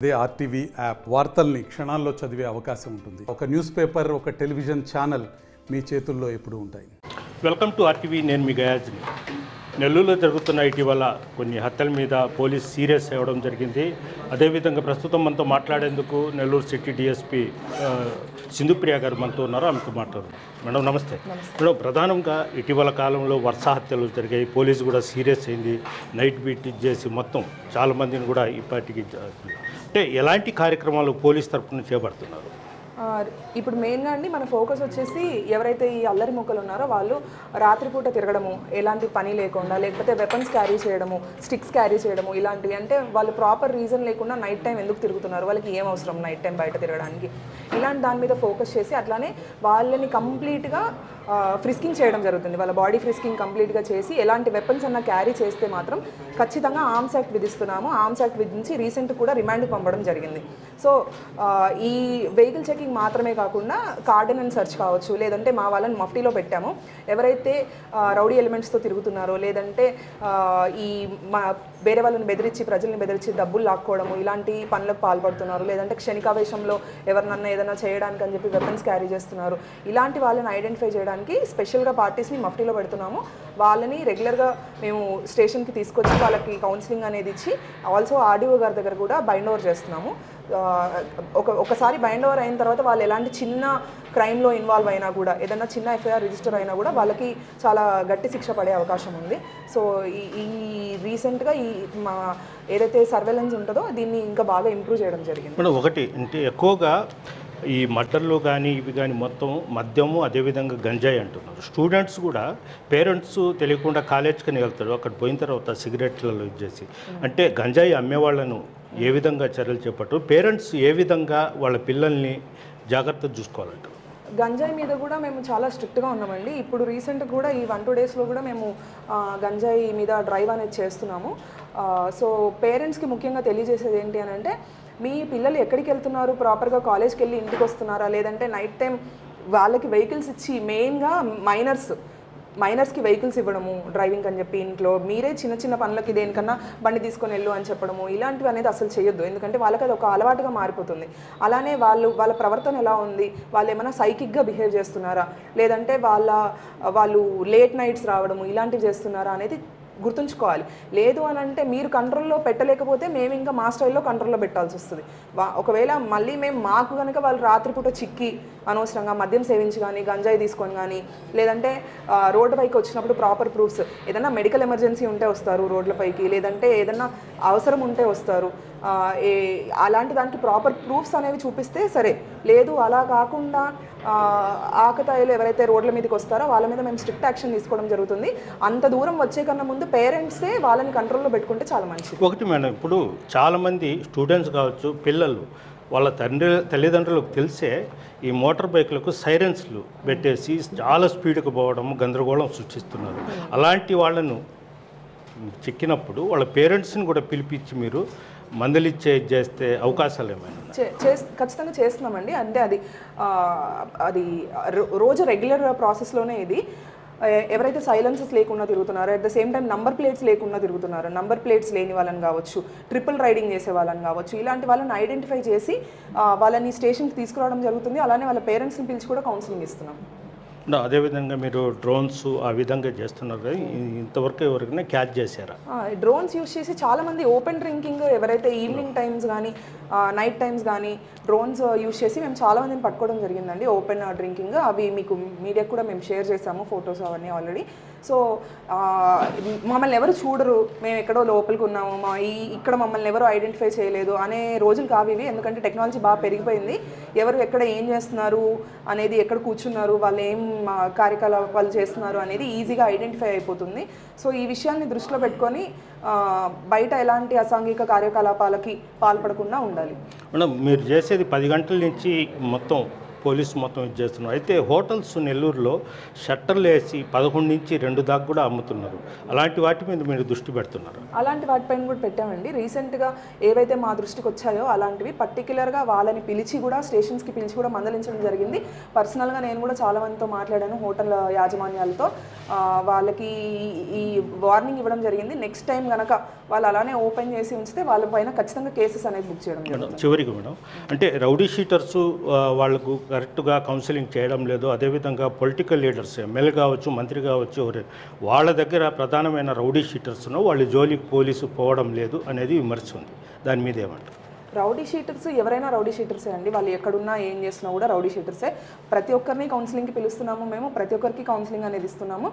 అదే RTV app వార్తల్ని క్షణాల్లో చదివే అవకాశం ఉంటుంది. ఒక న్యూస్ పేపర్, ఒక టెలివిజన్ ఛానల్ మీ చేతుల్లో ఎప్పుడూ ఉంటాయి. Welcome to RTV. నేను మీ గయాజ్ని. నెల్లూరులో జరుగుతున్న ఇటీవల కొన్ని హత్యల మీద పోలీస్ సీరియస్ అవ్వడం జరిగింది. అదేవిధంగా ప్రస్తుతం మనతో మాట్లాడేందుకు నెల్లూరు సిటీ డిఎస్పీ సింధుప్రియ గారు మనతో ఉన్నారు. ఆమెతో మాట్లాడుతున్నారు. మేడం నమస్తే. మేడం, ప్రధానంగా ఇటీవల కాలంలో వరుస హత్యలు జరిగాయి. పోలీసు కూడా సీరియస్ అయింది. నైట్ బీట్ చేసి మొత్తం చాలామందిని కూడా ఇప్పటికి అంటే ఎలాంటి కార్యక్రమాలు పోలీస్ తరఫున చేపడుతున్నారు? ఇప్పుడు మెయిన్గా అండి మన ఫోకస్ వచ్చేసి ఎవరైతే ఈ అల్లరి మొక్కలు ఉన్నారో వాళ్ళు రాత్రిపూట తిరగడము, ఎలాంటి పని లేకుండా, లేకపోతే వెపన్స్ క్యారీ చేయడము, స్టిక్స్ క్యారీ చేయడము, ఇలాంటివి. అంటే వాళ్ళు ప్రాపర్ రీజన్ లేకుండా నైట్ టైం ఎందుకు తిరుగుతున్నారు, వాళ్ళకి ఏం అవసరం నైట్ టైం బయట తిరగడానికి, ఇలాంటి దాని మీద ఫోకస్ చేసి అట్లానే వాళ్ళని కంప్లీట్గా ఫ్రిస్కింగ్ చేయడం జరుగుతుంది. వాళ్ళ బాడీ ఫ్రిస్కింగ్ కంప్లీట్గా చేసి ఎలాంటి వెపన్స్ అన్న క్యారీ చేస్తే మాత్రం ఖచ్చితంగా ఆర్మ్స్ యాక్ట్ విధిస్తున్నాము. ఆర్మ్స్ యాక్ట్ విధించి రీసెంట్ కూడా రిమాండ్కి పంపడం జరిగింది. సో ఈ వెహికల్ చెకింగ్ మాత్రమే కాకుండా కార్డన్ అండ్ సర్చ్ కావచ్చు, లేదంటే మా వాళ్ళని మఫ్టీలో పెట్టాము. ఎవరైతే రౌడీ ఎలిమెంట్స్తో తిరుగుతున్నారో, లేదంటే ఈ వేరే వాళ్ళని బెదిరించి, ప్రజల్ని బెదిరించి డబ్బులు లాక్కోవడము, ఇలాంటి పనులకు పాల్పడుతున్నారు, లేదంటే క్షణికావేశంలో ఎవరినన్నా ఏదైనా చేయడానికి అని చెప్పి వెపన్స్ క్యారీ చేస్తున్నారు, ఇలాంటి వాళ్ళని ఐడెంటిఫై చేయడానికి స్పెషల్గా పార్టీస్ని మఫ్టీలో పెడుతున్నాము. వాళ్ళని రెగ్యులర్గా మేము స్టేషన్కి తీసుకొచ్చి వాళ్ళకి కౌన్సిలింగ్ అనేది ఇచ్చి ఆల్సో ఆర్డీఓ గారి దగ్గర కూడా బైండ్ ఓవర్ చేస్తున్నాము. ఒకసారి బైండ్ ఓవర్ అయిన తర్వాత వాళ్ళు ఎలాంటి చిన్న క్రైమ్లో ఇన్వాల్వ్ అయినా కూడా, ఏదైనా చిన్న ఎఫ్ఐఆర్ రిజిస్టర్ అయినా కూడా వాళ్ళకి చాలా గట్టి శిక్ష పడే అవకాశం ఉంది. సో ఈ రీసెంట్గా ఈ మా ఏదైతే సర్వేలెన్స్ ఉంటుందో దీన్ని ఇంకా బాగా ఇంప్రూవ్ చేయడం జరిగింది. మేడం, ఒకటి అంటే ఎక్కువగా ఈ మటర్లు కానీ ఇవి కానీ మొత్తం మద్యము, అదేవిధంగా గంజాయి అంటున్నారు. స్టూడెంట్స్ కూడా పేరెంట్స్ తెలియకుండా కాలేజ్కి వెళ్తారు. అక్కడ పోయిన తర్వాత సిగరెట్లలో యూజ్ చేసి, అంటే గంజాయి అమ్మేవాళ్ళను ఏ విధంగా చర్యలు చేపట్టారు? పేరెంట్స్ ఏ విధంగా వాళ్ళ పిల్లల్ని జాగ్రత్తగా చూసుకోవాలంట? గంజాయి మీద కూడా మేము చాలా స్ట్రిక్ట్గా ఉన్నామండి. ఇప్పుడు రీసెంట్ కూడా ఈ 1-2 డేస్లో కూడా మేము గంజాయి మీద డ్రైవ్ అనేది చేస్తున్నాము. సో పేరెంట్స్కి ముఖ్యంగా తెలియజేసేది ఏంటి అని అంటే, మీ పిల్లలు ఎక్కడికి వెళ్తున్నారు, ప్రాపర్గా కాలేజ్కి వెళ్ళి ఇంటికి వస్తున్నారా, లేదంటే నైట్ టైం వాళ్ళకి వెహికల్స్ ఇచ్చి, మెయిన్గా మైనర్స్కి వెహికల్స్ ఇవ్వడము డ్రైవింగ్ అని చెప్పి, ఇంట్లో మీరే చిన్న చిన్న పనులకి దేనికన్నా బండి తీసుకొని వెళ్ళు అని చెప్పడము, ఇలాంటివి అనేది అసలు చేయొద్దు. ఎందుకంటే వాళ్ళకి అది ఒక అలవాటుగా మారిపోతుంది. అలానే వాళ్ళ ప్రవర్తన ఎలా ఉంది, వాళ్ళు ఏమైనా సైకిక్గా బిహేవ్ చేస్తున్నారా, లేదంటే వాళ్ళు లేట్ నైట్స్ రావడము, ఇలాంటివి చేస్తున్నారా అనేది గుర్తుంచుకోవాలి. లేదు అని అంటే మీరు కంట్రోల్లో పెట్టలేకపోతే మేము ఇంకా మా స్టైల్లో కంట్రోల్లో పెట్టాల్సి వస్తుంది. ఒకవేళ మళ్ళీ మాకు కనుక వాళ్ళు రాత్రిపూట చిక్కి అనవసరంగా మద్యం సేవించి కానీ, గంజాయి తీసుకొని కానీ, లేదంటే రోడ్డు పైకి వచ్చినప్పుడు ప్రాపర్ ప్రూఫ్స్, ఏదైనా మెడికల్ ఎమర్జెన్సీ ఉంటే వస్తారు రోడ్లపైకి, లేదంటే ఏదన్నా అవసరం ఉంటే వస్తారు, అలాంటి దానికి ప్రాపర్ ప్రూఫ్స్ అనేవి చూపిస్తే సరే. లేదు అలా కాకుండా ఆకతాయిలు ఎవరైతే రోడ్ల మీదకి వస్తారో వాళ్ళ మీద మేము స్ట్రిక్ట్ యాక్షన్ తీసుకోవడం జరుగుతుంది. అంత దూరం వచ్చే కన్నా ముందు పేరెంట్సే వాళ్ళని కంట్రోల్లో పెట్టుకుంటే చాలా మంచిది. ఒకటి మేడం, ఇప్పుడు చాలామంది స్టూడెంట్స్ కావచ్చు, పిల్లలు వాళ్ళ తల్లిదండ్రులకు తెలిసే ఈ మోటార్ బైక్లకు సైరన్స్లు పెట్టేసి చాలా స్పీడ్గా పోవడం, గందరగోళం సృష్టిస్తున్నారు. అలాంటి వాళ్ళను చిక్కినప్పుడు వాళ్ళ పేరెంట్స్ని కూడా పిలిపించి మీరు చేస్తే అవకాశాలు ఏమైనా? ఖచ్చితంగా చేస్తున్నామండి. అంటే అది రోజు రెగ్యులర్ ప్రాసెస్లోనే ఇది. ఎవరైతే సైలెన్సెస్ లేకుండా తిరుగుతున్నారో, at the same time number plates లేకుండా తిరుగుతున్నారో, నంబర్ ప్లేట్స్ లేని వాళ్ళని కావచ్చు, ట్రిపుల్ రైడింగ్ చేసే వాళ్ళని కావచ్చు, ఇలాంటి వాళ్ళని ఐడెంటిఫై చేసి వాళ్ళని స్టేషన్కి తీసుకురావడం జరుగుతుంది. అలానే వాళ్ళ పేరెంట్స్ని పిలిచి కూడా కౌన్సిలింగ్ ఇస్తున్నాం. అదేవిధంగా మీరు డ్రోన్స్ ఆ విధంగా చేస్తున్నారు కదా, ఇంతవరకు ఎవరికైనా క్యాచ్ చేశారా? డ్రోన్స్ యూజ్ చేసి చాలామంది ఓపెన్ డ్రింకింగ్, ఎవరైతే ఈవినింగ్ టైమ్స్ కానీ నైట్ టైమ్స్ కానీ డ్రోన్స్ యూజ్ చేసి మేము చాలామందిని పట్టుకోవడం జరిగిందండి. ఓపెన్ డ్రింకింగ్ అవి మీకు మీడియాకు కూడా మేము షేర్ చేసాము, ఫొటోస్ అవన్నీ ఆల్రెడీ. సో మమ్మల్ని ఎవరు చూడరు, మేము ఎక్కడో లోపలికి ఉన్నాము, ఇక్కడ మమ్మల్ని ఎవరు ఐడెంటిఫై చేయలేదు అనే రోజులు కావు ఇవి. ఎందుకంటే టెక్నాలజీ బాగా పెరిగిపోయింది. ఎవరు ఎక్కడ ఏం చేస్తున్నారు అనేది, ఎక్కడ కూర్చున్నారు, వాళ్ళు ఏం కార్యకలాపాలు చేస్తున్నారు అనేది ఈజీగా ఐడెంటిఫై అయిపోతుంది. సో ఈ విషయాన్ని దృష్టిలో పెట్టుకొని బయట ఎలాంటి అసాంఘిక కార్యకలాపాలకి పాల్పడకుండా ఉండాలి. మేడం, మీరు చేసేది 10 గంటల నుంచి మొత్తం పోలీసు మొత్తం ఇది చేస్తున్నారు. అయితే హోటల్స్ నెల్లూరులో షట్టర్లు వేసి 11 నుంచి 2 దాకా కూడా అమ్ముతున్నారు. అలాంటి వాటి మీద మీరు దృష్టి పెడుతున్నారు? అలాంటి వాటిపైన కూడా పెట్టామండి. రీసెంట్గా ఏవైతే మా దృష్టికి వచ్చాయో అలాంటివి పర్టికులర్గా వాళ్ళని పిలిచి కూడా స్టేషన్స్కి పిలిచి కూడా మందలించడం జరిగింది. పర్సనల్గా నేను కూడా చాలా మందితో మాట్లాడాను, హోటల్ యాజమాన్యాలతో. వాళ్ళకి ఈ వార్నింగ్ ఇవ్వడం జరిగింది. నెక్స్ట్ టైం కనుక వాళ్ళు అలానే ఓపెన్ చేసి ఉంచితే వాళ్ళపైన ఖచ్చితంగా కేసెస్ అనేది బుక్ చేయడం జరుగుతుంది. చివరికి మేడం, అంటే రౌడీ షీటర్స్ వాళ్ళకు కరెక్ట్గా కౌన్సిలింగ్ చేయడం లేదు. అదేవిధంగా పొలిటికల్ లీడర్స్, ఎమ్మెల్యే కావచ్చు, మంత్రి కావచ్చు, వాళ్ళ దగ్గర ప్రధానమైన రౌడీ షీటర్స్ను వాళ్ళ జోలికి పోలీసు పోవడం లేదు అనేది విమర్శ ఉంది. దాని మీద ఏమంటారు? రౌడీ షీటర్స్ ఎవరైనా రౌడీ షీటర్సే అండి. వాళ్ళు ఎక్కడున్నా ఏం చేస్తున్నా కూడా రౌడీ షీటర్సే. ప్రతి ఒక్కరిని కౌన్సిలింగ్కి పిలుస్తున్నాము, మేము ప్రతి ఒక్కరికి కౌన్సిలింగ్ అనేది ఇస్తున్నాము.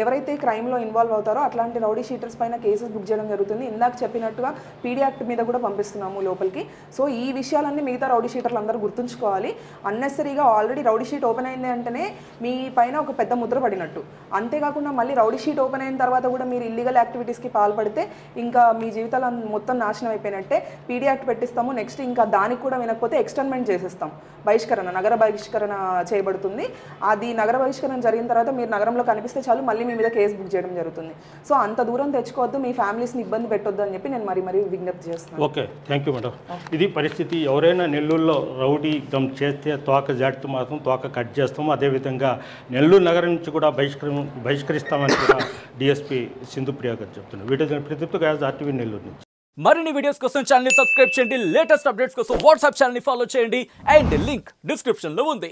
ఎవరైతే క్రైమ్లో ఇన్వాల్వ్ అవుతారో అట్లాంటి రౌడీ షీటర్స్ పైన కేసెస్ బుక్ చేయడం జరుగుతుంది. ఇందాక చెప్పినట్టుగా పీడీ యాక్ట్ మీద కూడా పంపిస్తున్నాము లోపలికి. సో ఈ విషయాలన్నీ మిగతా రౌడీ షీటర్లు అందరూ గుర్తుంచుకోవాలి. అన్నెసరీగా ఆల్రెడీ రౌడీ షీట్ ఓపెన్ అయింది అంటేనే మీ పైన ఒక పెద్ద ముద్ర పడినట్టు. అంతేకాకుండా మళ్ళీ రౌడీ షీట్ ఓపెన్ అయిన తర్వాత కూడా మీరు ఇల్లీగల్ యాక్టివిటీస్కి పాల్పడితే ఇంకా మీ జీవితాలు మొత్తం నాశనం అయిపోయినట్టే. PD act పెట్టిస్తాము. నెక్స్ట్ ఇంకా దానికి కూడా వినకపోతే ఎక్స్టెన్మెంట్ చేసేస్తాం. బహిష్కరణ, నగర బహిష్కరణ చేయబడుతుంది. అది నగర బహిష్కరణ జరిగిన తర్వాత మీరు నగరంలో కనిపిస్తే చాలు మళ్ళీ మీ మీద కేసు బుక్ చేయడం జరుగుతుంది. సో అంత దూరం తెచ్చుకోవద్దు, మీ ఫ్యామిలీస్ని ఇబ్బంది పెట్టొద్దు అని చెప్పి నేను మరీ విజ్ఞప్తి చేస్తున్నాను. Okay, thank you madam. ఇది పరిస్థితి. ఎవరైనా నెల్లూరులో రౌడీ దమ్ చేస్తే తోక జాడితో మాత్రం తోక కట్ చేస్తాము. అదేవిధంగా నెల్లూరు నగరం నుంచి కూడా బహిష్కరిస్తామని కూడా డిఎస్పీ సింధుప్రియ గారు చెప్తున్నారు. వీడియో ప్రదీప్తో గాజ్, RTV నెల్లూరు నుంచి. మరిన్ని వీడియోస్ కోసం ఛానల్ ని సబ్స్క్రైబ్ చేయండి. లేటెస్ట్ అప్డేట్స్ కోసం వాట్సాప్ ఛానల్ ని ఫాలో చేయండి. అండ్ లింక్ డిస్క్రిప్షన్ లో ఉంది.